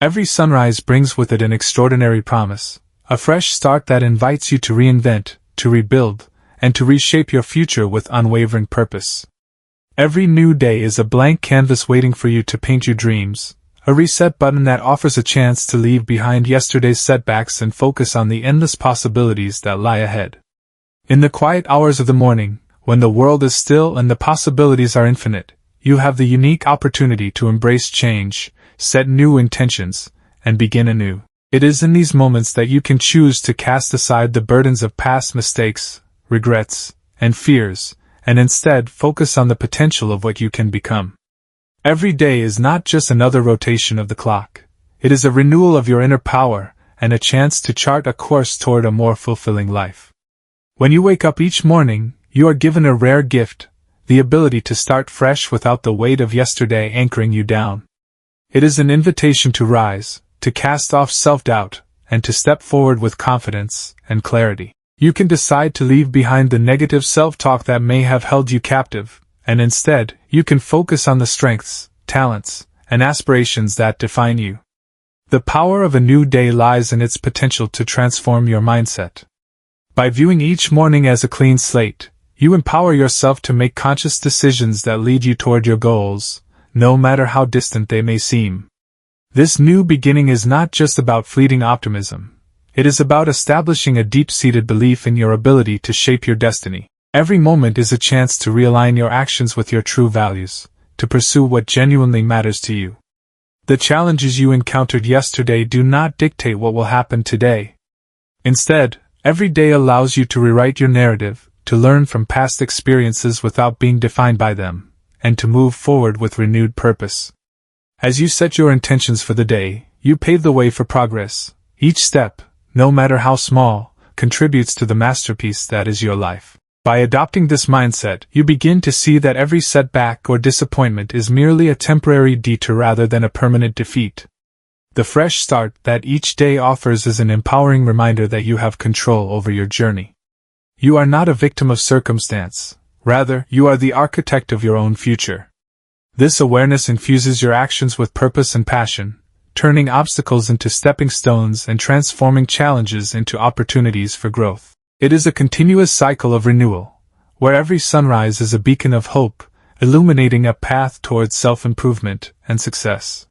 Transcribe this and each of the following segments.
Every sunrise brings with it an extraordinary promise, a fresh start that invites you to reinvent, to rebuild, and to reshape your future with unwavering purpose. Every new day is a blank canvas waiting for you to paint your dreams, a reset button that offers a chance to leave behind yesterday's setbacks and focus on the endless possibilities that lie ahead. In the quiet hours of the morning, when the world is still and the possibilities are infinite, you have the unique opportunity to embrace change, set new intentions, and begin anew. It is in these moments that you can choose to cast aside the burdens of past mistakes, regrets, and fears, and instead focus on the potential of what you can become. Every day is not just another rotation of the clock. It is a renewal of your inner power and a chance to chart a course toward a more fulfilling life. When you wake up each morning, you are given a rare gift, the ability to start fresh without the weight of yesterday anchoring you down. It is an invitation to rise, to cast off self-doubt, and to step forward with confidence and clarity. You can decide to leave behind the negative self-talk that may have held you captive, and instead, you can focus on the strengths, talents, and aspirations that define you. The power of a new day lies in its potential to transform your mindset. By viewing each morning as a clean slate, you empower yourself to make conscious decisions that lead you toward your goals, no matter how distant they may seem. This new beginning is not just about fleeting optimism. It is about establishing a deep-seated belief in your ability to shape your destiny. Every moment is a chance to realign your actions with your true values, to pursue what genuinely matters to you. The challenges you encountered yesterday do not dictate what will happen today. Instead, every day allows you to rewrite your narrative, to learn from past experiences without being defined by them, and to move forward with renewed purpose. As you set your intentions for the day, you pave the way for progress. Each step, no matter how small, contributes to the masterpiece that is your life. By adopting this mindset, you begin to see that every setback or disappointment is merely a temporary detour rather than a permanent defeat. The fresh start that each day offers is an empowering reminder that you have control over your journey. You are not a victim of circumstance. Rather, you are the architect of your own future. This awareness infuses your actions with purpose and passion, turning obstacles into stepping stones and transforming challenges into opportunities for growth. It is a continuous cycle of renewal, where every sunrise is a beacon of hope, illuminating a path towards self-improvement and success.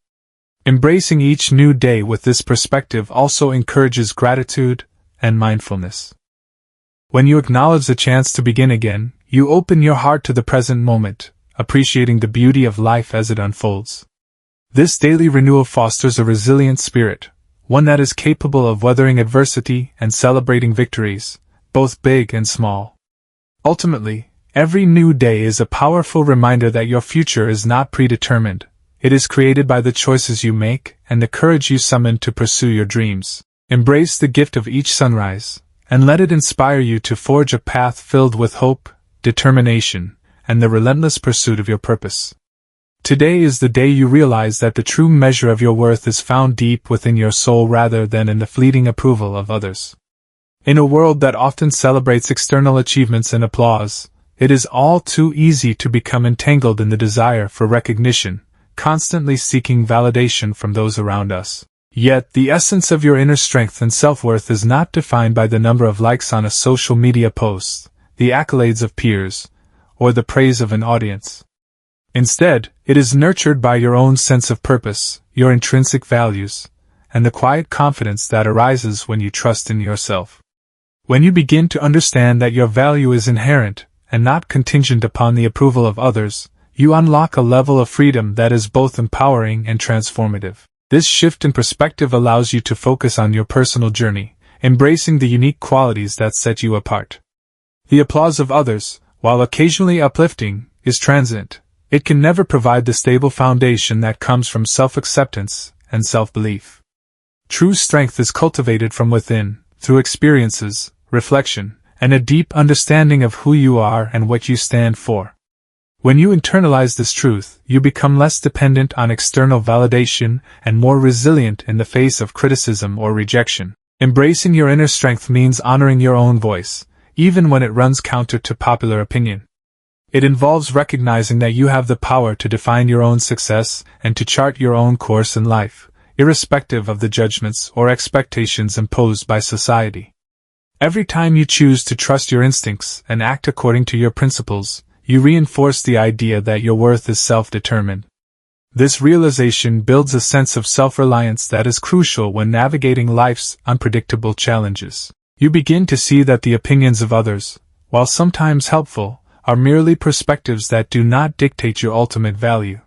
Embracing each new day with this perspective also encourages gratitude and mindfulness. When you acknowledge the chance to begin again, you open your heart to the present moment, appreciating the beauty of life as it unfolds. This daily renewal fosters a resilient spirit, one that is capable of weathering adversity and celebrating victories, both big and small. Ultimately, every new day is a powerful reminder that your future is not predetermined. It is created by the choices you make and the courage you summon to pursue your dreams. Embrace the gift of each sunrise, and let it inspire you to forge a path filled with hope, determination, and the relentless pursuit of your purpose. Today is the day you realize that the true measure of your worth is found deep within your soul rather than in the fleeting approval of others. In a world that often celebrates external achievements and applause, it is all too easy to become entangled in the desire for recognition, constantly seeking validation from those around us. Yet, the essence of your inner strength and self-worth is not defined by the number of likes on a social media post, the accolades of peers, or the praise of an audience. Instead, it is nurtured by your own sense of purpose, your intrinsic values, and the quiet confidence that arises when you trust in yourself. When you begin to understand that your value is inherent, and not contingent upon the approval of others, you unlock a level of freedom that is both empowering and transformative. This shift in perspective allows you to focus on your personal journey, embracing the unique qualities that set you apart. The applause of others, while occasionally uplifting, is transient. It can never provide the stable foundation that comes from self-acceptance and self-belief. True strength is cultivated from within, through experiences, reflection, and a deep understanding of who you are and what you stand for. When you internalize this truth, you become less dependent on external validation and more resilient in the face of criticism or rejection. Embracing your inner strength means honoring your own voice, even when it runs counter to popular opinion. It involves recognizing that you have the power to define your own success and to chart your own course in life, irrespective of the judgments or expectations imposed by society. Every time you choose to trust your instincts and act according to your principles, you reinforce the idea that your worth is self-determined. This realization builds a sense of self-reliance that is crucial when navigating life's unpredictable challenges. You begin to see that the opinions of others, while sometimes helpful, are merely perspectives that do not dictate your ultimate value.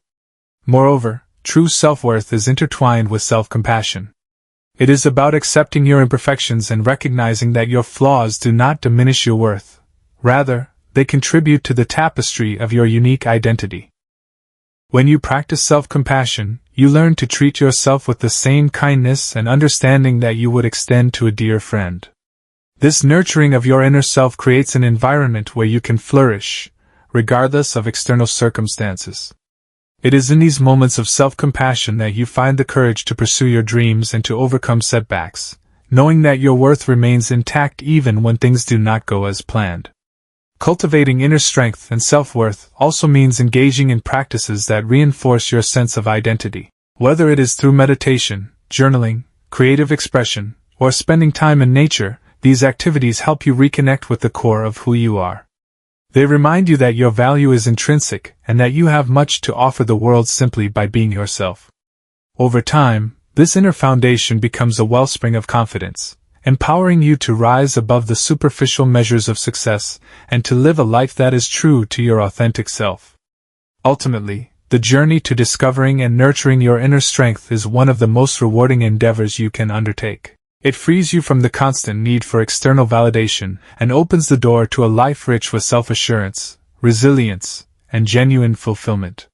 Moreover, true self-worth is intertwined with self-compassion. It is about accepting your imperfections and recognizing that your flaws do not diminish your worth. Rather, they contribute to the tapestry of your unique identity. When you practice self-compassion, you learn to treat yourself with the same kindness and understanding that you would extend to a dear friend. This nurturing of your inner self creates an environment where you can flourish, regardless of external circumstances. It is in these moments of self-compassion that you find the courage to pursue your dreams and to overcome setbacks, knowing that your worth remains intact even when things do not go as planned. Cultivating inner strength and self-worth also means engaging in practices that reinforce your sense of identity. Whether it is through meditation, journaling, creative expression, or spending time in nature, these activities help you reconnect with the core of who you are. They remind you that your value is intrinsic and that you have much to offer the world simply by being yourself. Over time, this inner foundation becomes a wellspring of confidence, empowering you to rise above the superficial measures of success and to live a life that is true to your authentic self. Ultimately, the journey to discovering and nurturing your inner strength is one of the most rewarding endeavors you can undertake. It frees you from the constant need for external validation and opens the door to a life rich with self-assurance, resilience, and genuine fulfillment.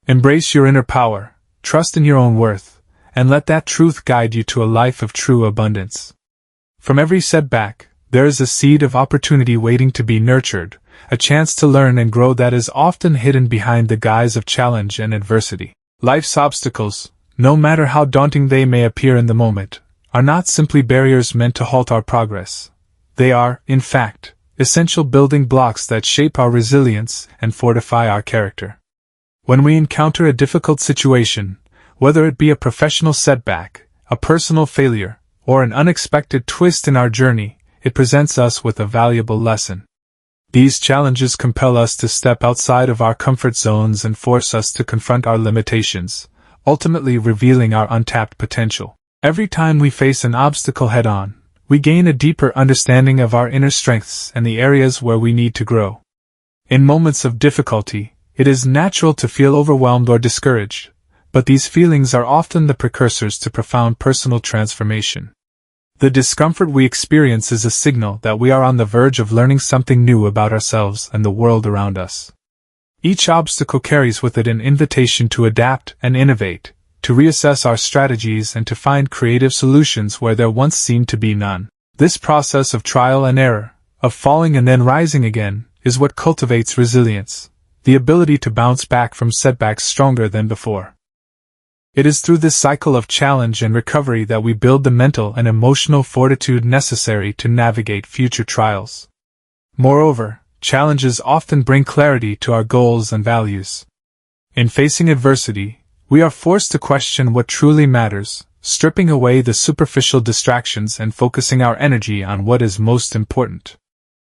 Embrace your inner power, trust in your own worth, and let that truth guide you to a life of true abundance. From every setback, there is a seed of opportunity waiting to be nurtured, a chance to learn and grow that is often hidden behind the guise of challenge and adversity. Life's obstacles, no matter how daunting they may appear in the moment, are not simply barriers meant to halt our progress. They are, in fact, essential building blocks that shape our resilience and fortify our character. When we encounter a difficult situation, whether it be a professional setback, a personal failure, or an unexpected twist in our journey, it presents us with a valuable lesson. These challenges compel us to step outside of our comfort zones and force us to confront our limitations, ultimately revealing our untapped potential. Every time we face an obstacle head-on, we gain a deeper understanding of our inner strengths and the areas where we need to grow. In moments of difficulty, it is natural to feel overwhelmed or discouraged, but these feelings are often the precursors to profound personal transformation. The discomfort we experience is a signal that we are on the verge of learning something new about ourselves and the world around us. Each obstacle carries with it an invitation to adapt and innovate, to reassess our strategies and to find creative solutions where there once seemed to be none. This process of trial and error, of falling and then rising again, is what cultivates resilience, the ability to bounce back from setbacks stronger than before. It is through this cycle of challenge and recovery that we build the mental and emotional fortitude necessary to navigate future trials. Moreover, challenges often bring clarity to our goals and values. In facing adversity, we are forced to question what truly matters, stripping away the superficial distractions and focusing our energy on what is most important.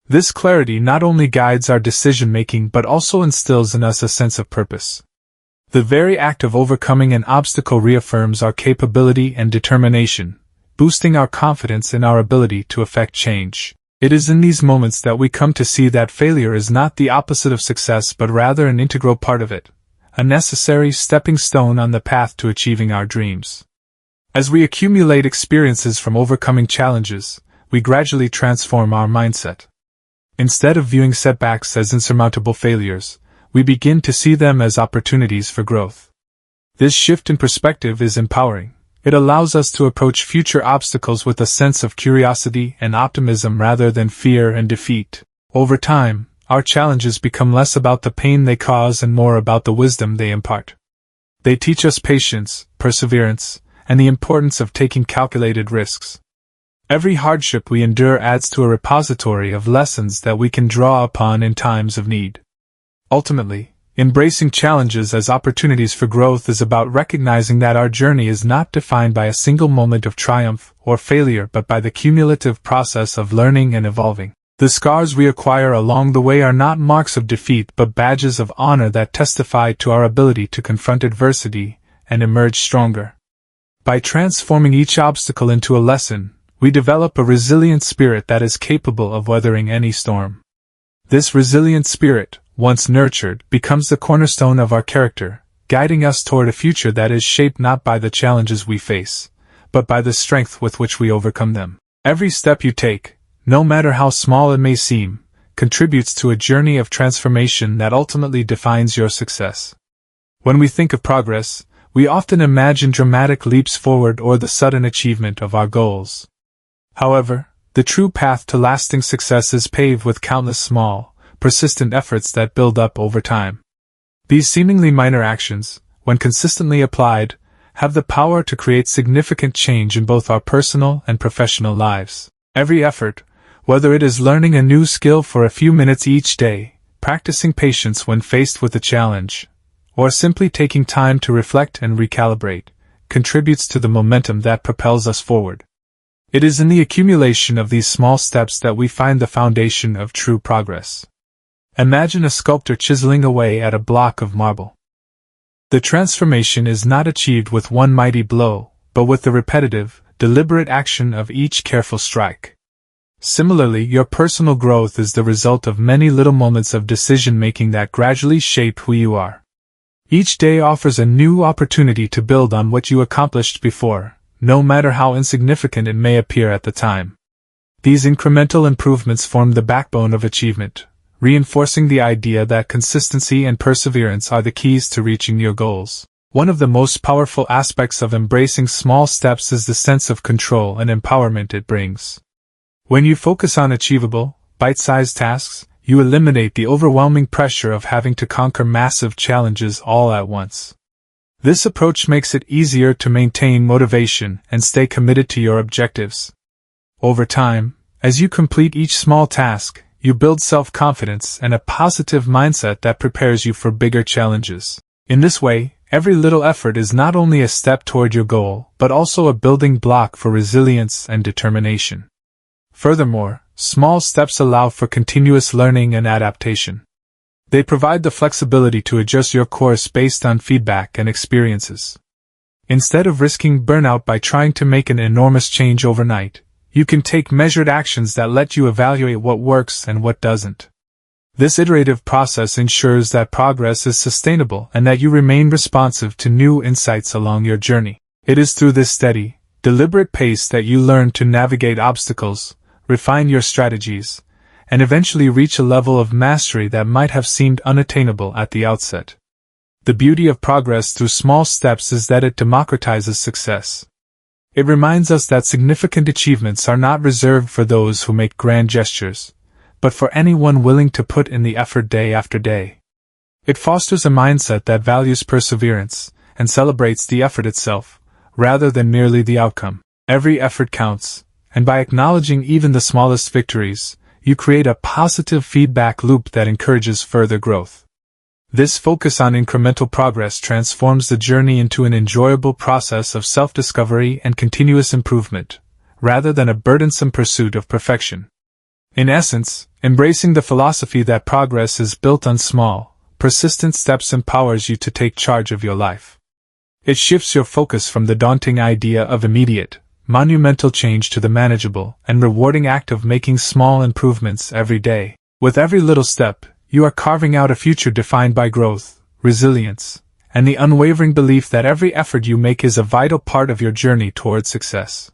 This clarity not only guides our decision-making but also instills in us a sense of purpose. The very act of overcoming an obstacle reaffirms our capability and determination, boosting our confidence in our ability to effect change. It is in these moments that we come to see that failure is not the opposite of success but rather an integral part of it, a necessary stepping stone on the path to achieving our dreams. As we accumulate experiences from overcoming challenges, we gradually transform our mindset. Instead of viewing setbacks as insurmountable failures, we begin to see them as opportunities for growth. This shift in perspective is empowering. It allows us to approach future obstacles with a sense of curiosity and optimism rather than fear and defeat. Over time, our challenges become less about the pain they cause and more about the wisdom they impart. They teach us patience, perseverance, and the importance of taking calculated risks. Every hardship we endure adds to a repository of lessons that we can draw upon in times of need. Ultimately, Embracing challenges as opportunities for growth is about recognizing that our journey is not defined by a single moment of triumph or failure but by the cumulative process of learning and evolving. The scars we acquire along the way are not marks of defeat but badges of honor that testify to our ability to confront adversity and emerge stronger. By transforming each obstacle into a lesson, we develop a resilient spirit that is capable of weathering any storm. This resilient spirit, once nurtured, becomes the cornerstone of our character, guiding us toward a future that is shaped not by the challenges we face, but by the strength with which we overcome them. Every step you take, no matter how small it may seem, contributes to a journey of transformation that ultimately defines your success. When we think of progress, we often imagine dramatic leaps forward or the sudden achievement of our goals. However, the true path to lasting success is paved with countless small, persistent efforts that build up over time. These seemingly minor actions, when consistently applied, have the power to create significant change in both our personal and professional lives. Every effort, whether it is learning a new skill for a few minutes each day, practicing patience when faced with a challenge, or simply taking time to reflect and recalibrate, contributes to the momentum that propels us forward. It is in the accumulation of these small steps that we find the foundation of true progress. Imagine a sculptor chiseling away at a block of marble. The transformation is not achieved with one mighty blow, but with the repetitive, deliberate action of each careful strike. Similarly, your personal growth is the result of many little moments of decision-making that gradually shape who you are. Each day offers a new opportunity to build on what you accomplished before, no matter how insignificant it may appear at the time. These incremental improvements form the backbone of achievement, reinforcing the idea that consistency and perseverance are the keys to reaching your goals. One of the most powerful aspects of embracing small steps is the sense of control and empowerment it brings. When you focus on achievable, bite-sized tasks, you eliminate the overwhelming pressure of having to conquer massive challenges all at once. This approach makes it easier to maintain motivation and stay committed to your objectives. Over time, as you complete each small task, you build self-confidence and a positive mindset that prepares you for bigger challenges. In this way, every little effort is not only a step toward your goal, but also a building block for resilience and determination. Furthermore, small steps allow for continuous learning and adaptation. They provide the flexibility to adjust your course based on feedback and experiences. Instead of risking burnout by trying to make an enormous change overnight, you can take measured actions that let you evaluate what works and what doesn't. This iterative process ensures that progress is sustainable and that you remain responsive to new insights along your journey. It is through this steady, deliberate pace that you learn to navigate obstacles, refine your strategies, and eventually reach a level of mastery that might have seemed unattainable at the outset. The beauty of progress through small steps is that it democratizes success. It reminds us that significant achievements are not reserved for those who make grand gestures, but for anyone willing to put in the effort day after day. It fosters a mindset that values perseverance and celebrates the effort itself, rather than merely the outcome. Every effort counts, and by acknowledging even the smallest victories, you create a positive feedback loop that encourages further growth. This focus on incremental progress transforms the journey into an enjoyable process of self-discovery and continuous improvement, rather than a burdensome pursuit of perfection. In essence, embracing the philosophy that progress is built on small, persistent steps empowers you to take charge of your life. It shifts your focus from the daunting idea of immediate, monumental change to the manageable and rewarding act of making small improvements every day. With every little step, you are carving out a future defined by growth, resilience, and the unwavering belief that every effort you make is a vital part of your journey toward success.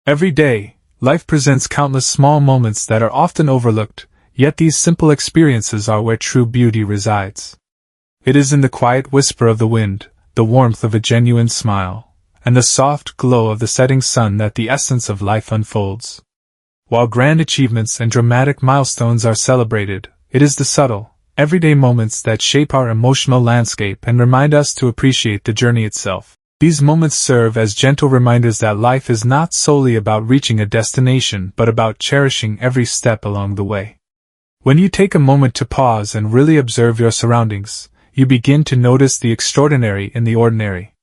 Every day, life presents countless small moments that are often overlooked, yet these simple experiences are where true beauty resides. It is in the quiet whisper of the wind, the warmth of a genuine smile, and the soft glow of the setting sun that the essence of life unfolds. While grand achievements and dramatic milestones are celebrated, it is the subtle, everyday moments that shape our emotional landscape and remind us to appreciate the journey itself. These moments serve as gentle reminders that life is not solely about reaching a destination but about cherishing every step along the way. When you take a moment to pause and really observe your surroundings, you begin to notice the extraordinary in the ordinary.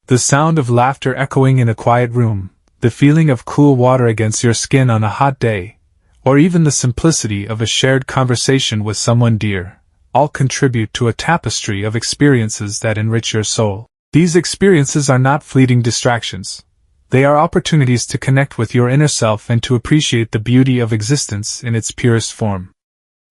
The sound of laughter echoing in a quiet room, the feeling of cool water against your skin on a hot day, or even the simplicity of a shared conversation with someone dear, all contribute to a tapestry of experiences that enrich your soul. These experiences are not fleeting distractions. They are opportunities to connect with your inner self and to appreciate the beauty of existence in its purest form.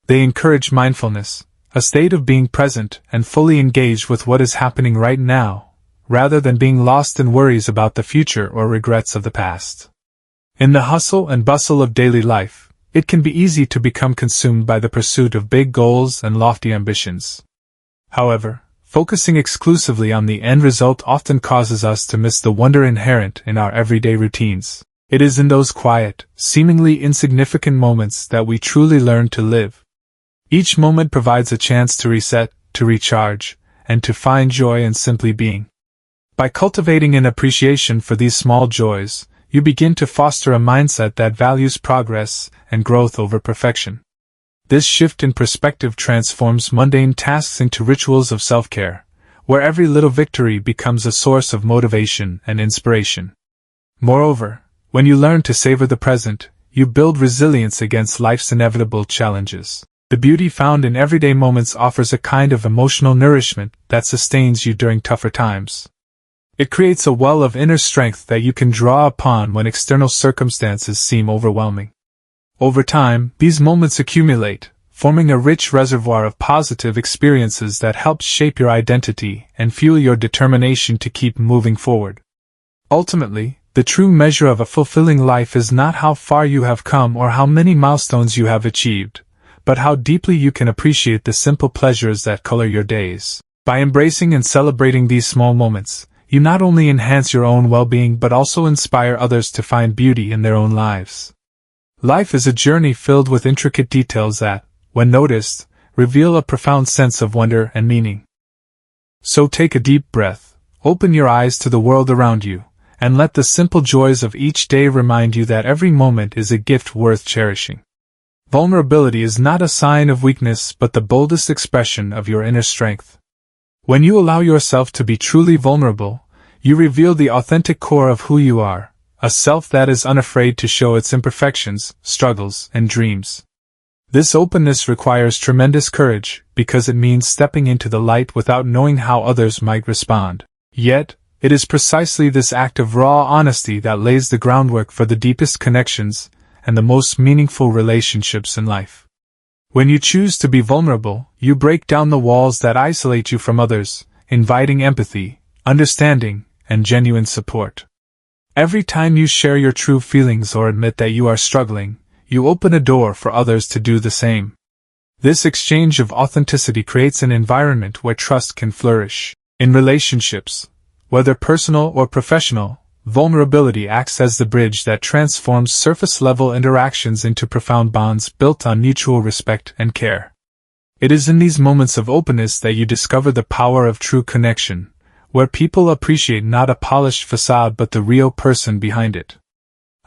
They encourage mindfulness, a state of being present and fully engaged with what is happening right now, rather than being lost in worries about the future or regrets of the past. In the hustle and bustle of daily life, it can be easy to become consumed by the pursuit of big goals and lofty ambitions. However, focusing exclusively on the end result often causes us to miss the wonder inherent in our everyday routines. It is in those quiet, seemingly insignificant moments that we truly learn to live. Each moment provides a chance to reset, to recharge, and to find joy in simply being. By cultivating an appreciation for these small joys, you begin to foster a mindset that values progress and growth over perfection. This shift in perspective transforms mundane tasks into rituals of self-care, where every little victory becomes a source of motivation and inspiration. Moreover, when you learn to savor the present, you build resilience against life's inevitable challenges. The beauty found in everyday moments offers a kind of emotional nourishment that sustains you during tougher times. It creates a well of inner strength that you can draw upon when external circumstances seem overwhelming. Over time, these moments accumulate, forming a rich reservoir of positive experiences that help shape your identity and fuel your determination to keep moving forward. Ultimately, the true measure of a fulfilling life is not how far you have come or how many milestones you have achieved, but how deeply you can appreciate the simple pleasures that color your days. By embracing and celebrating these small moments, you not only enhance your own well-being but also inspire others to find beauty in their own lives. Life is a journey filled with intricate details that, when noticed, reveal a profound sense of wonder and meaning. So take a deep breath, open your eyes to the world around you, and let the simple joys of each day remind you that every moment is a gift worth cherishing. Vulnerability is not a sign of weakness but the boldest expression of your inner strength. When you allow yourself to be truly vulnerable, you reveal the authentic core of who you are, a self that is unafraid to show its imperfections, struggles, and dreams. This openness requires tremendous courage, because it means stepping into the light without knowing how others might respond. Yet, it is precisely this act of raw honesty that lays the groundwork for the deepest connections and the most meaningful relationships in life. When you choose to be vulnerable, you break down the walls that isolate you from others, inviting empathy, understanding, and genuine support. Every time you share your true feelings or admit that you are struggling, you open a door for others to do the same. This exchange of authenticity creates an environment where trust can flourish. In relationships, whether personal or professional, vulnerability acts as the bridge that transforms surface-level interactions into profound bonds built on mutual respect and care. It is in these moments of openness that you discover the power of true connection, where people appreciate not a polished facade but the real person behind it.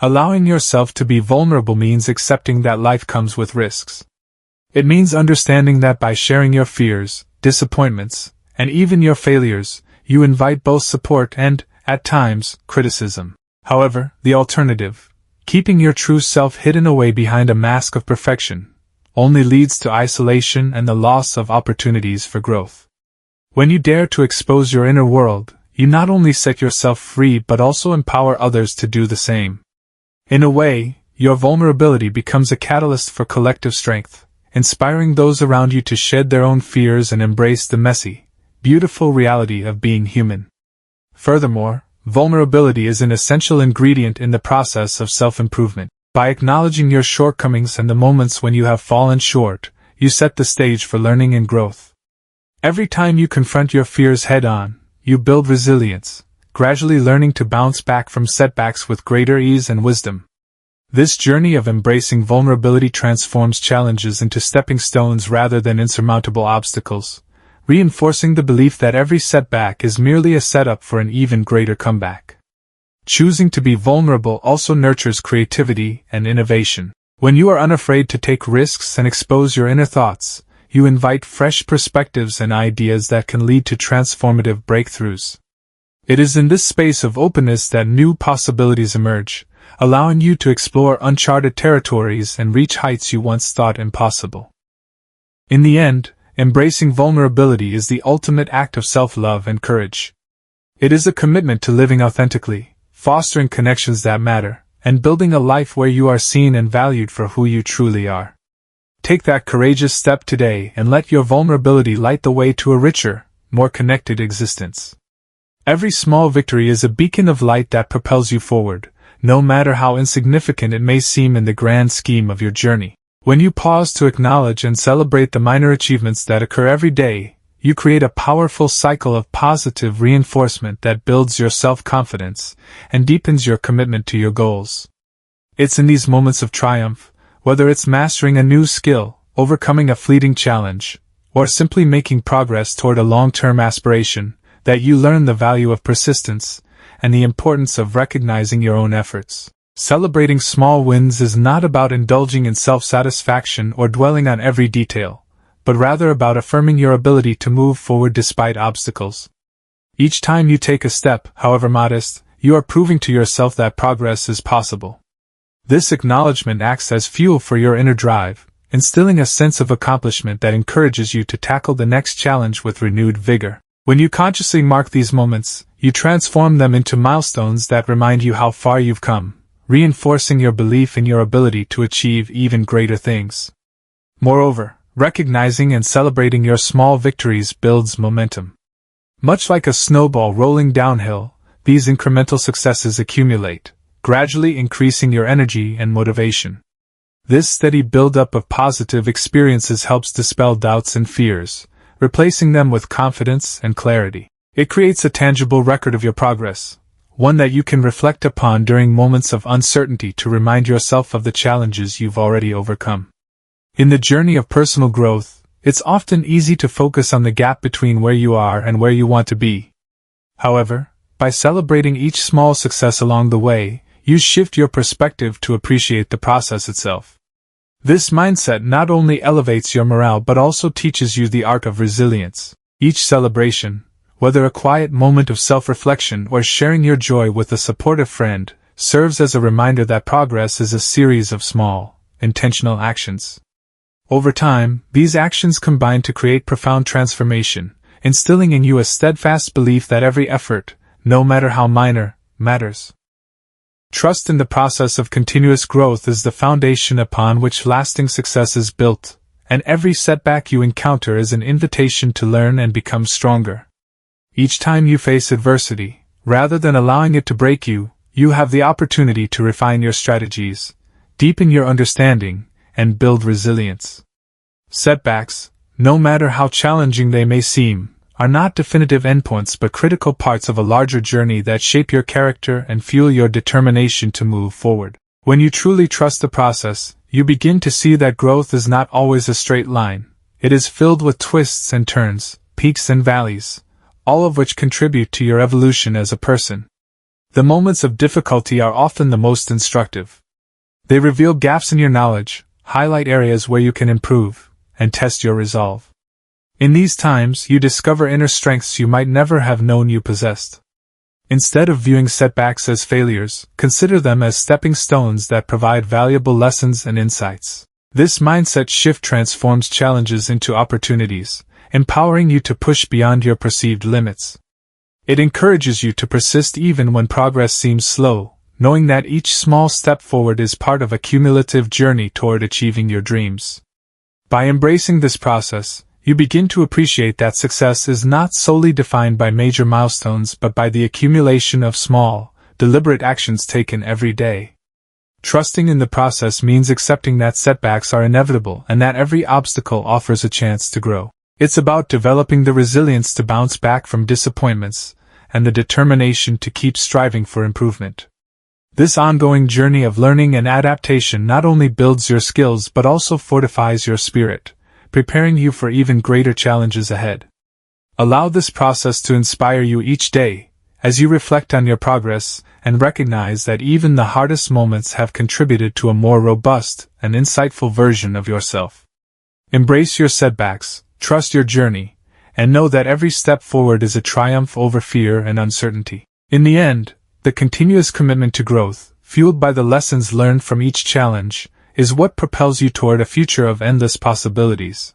Allowing yourself to be vulnerable means accepting that life comes with risks. It means understanding that by sharing your fears, disappointments, and even your failures, you invite both support and, at times, criticism. However, the alternative, keeping your true self hidden away behind a mask of perfection, only leads to isolation and the loss of opportunities for growth. When you dare to expose your inner world, you not only set yourself free but also empower others to do the same. In a way, your vulnerability becomes a catalyst for collective strength, inspiring those around you to shed their own fears and embrace the messy, beautiful reality of being human. Furthermore, vulnerability is an essential ingredient in the process of self-improvement. By acknowledging your shortcomings and the moments when you have fallen short, you set the stage for learning and growth. Every time you confront your fears head-on, you build resilience, gradually learning to bounce back from setbacks with greater ease and wisdom. This journey of embracing vulnerability transforms challenges into stepping stones rather than insurmountable obstacles, reinforcing the belief that every setback is merely a setup for an even greater comeback. Choosing to be vulnerable also nurtures creativity and innovation. When you are unafraid to take risks and expose your inner thoughts, you invite fresh perspectives and ideas that can lead to transformative breakthroughs. It is in this space of openness that new possibilities emerge, allowing you to explore uncharted territories and reach heights you once thought impossible. In the end, embracing vulnerability is the ultimate act of self-love and courage. It is a commitment to living authentically, fostering connections that matter, and building a life where you are seen and valued for who you truly are. Take that courageous step today and let your vulnerability light the way to a richer, more connected existence. Every small victory is a beacon of light that propels you forward, no matter how insignificant it may seem in the grand scheme of your journey. When you pause to acknowledge and celebrate the minor achievements that occur every day, you create a powerful cycle of positive reinforcement that builds your self-confidence and deepens your commitment to your goals. It's in these moments of triumph, whether it's mastering a new skill, overcoming a fleeting challenge, or simply making progress toward a long-term aspiration, that you learn the value of persistence and the importance of recognizing your own efforts. Celebrating small wins is not about indulging in self-satisfaction or dwelling on every detail, but rather about affirming your ability to move forward despite obstacles. Each time you take a step, however modest, you are proving to yourself that progress is possible. This acknowledgement acts as fuel for your inner drive, instilling a sense of accomplishment that encourages you to tackle the next challenge with renewed vigor. When you consciously mark these moments, you transform them into milestones that remind you how far you've come, reinforcing your belief in your ability to achieve even greater things. Moreover, recognizing and celebrating your small victories builds momentum. Much like a snowball rolling downhill, these incremental successes accumulate, gradually increasing your energy and motivation. This steady buildup of positive experiences helps dispel doubts and fears, replacing them with confidence and clarity. It creates a tangible record of your progress, one that you can reflect upon during moments of uncertainty to remind yourself of the challenges you've already overcome. In the journey of personal growth, it's often easy to focus on the gap between where you are and where you want to be. However, by celebrating each small success along the way, you shift your perspective to appreciate the process itself. This mindset not only elevates your morale but also teaches you the art of resilience. Each celebration, whether a quiet moment of self-reflection or sharing your joy with a supportive friend, serves as a reminder that progress is a series of small, intentional actions. Over time, these actions combine to create profound transformation, instilling in you a steadfast belief that every effort, no matter how minor, matters. Trust in the process of continuous growth is the foundation upon which lasting success is built, and every setback you encounter is an invitation to learn and become stronger. Each time you face adversity, rather than allowing it to break you, you have the opportunity to refine your strategies, deepen your understanding, and build resilience. Setbacks, no matter how challenging they may seem, are not definitive endpoints but critical parts of a larger journey that shape your character and fuel your determination to move forward. When you truly trust the process, you begin to see that growth is not always a straight line. It is filled with twists and turns, peaks and valleys, all of which contribute to your evolution as a person. The moments of difficulty are often the most instructive. They reveal gaps in your knowledge, highlight areas where you can improve, and test your resolve. In these times, you discover inner strengths you might never have known you possessed. Instead of viewing setbacks as failures, consider them as stepping stones that provide valuable lessons and insights. This mindset shift transforms challenges into opportunities, empowering you to push beyond your perceived limits. It encourages you to persist even when progress seems slow, knowing that each small step forward is part of a cumulative journey toward achieving your dreams. By embracing this process, you begin to appreciate that success is not solely defined by major milestones but by the accumulation of small, deliberate actions taken every day. Trusting in the process means accepting that setbacks are inevitable and that every obstacle offers a chance to grow. It's about developing the resilience to bounce back from disappointments and the determination to keep striving for improvement. This ongoing journey of learning and adaptation not only builds your skills but also fortifies your spirit, preparing you for even greater challenges ahead. Allow this process to inspire you each day, as you reflect on your progress and recognize that even the hardest moments have contributed to a more robust and insightful version of yourself. Embrace your setbacks, trust your journey, and know that every step forward is a triumph over fear and uncertainty. In the end, the continuous commitment to growth, fueled by the lessons learned from each challenge, is what propels you toward a future of endless possibilities.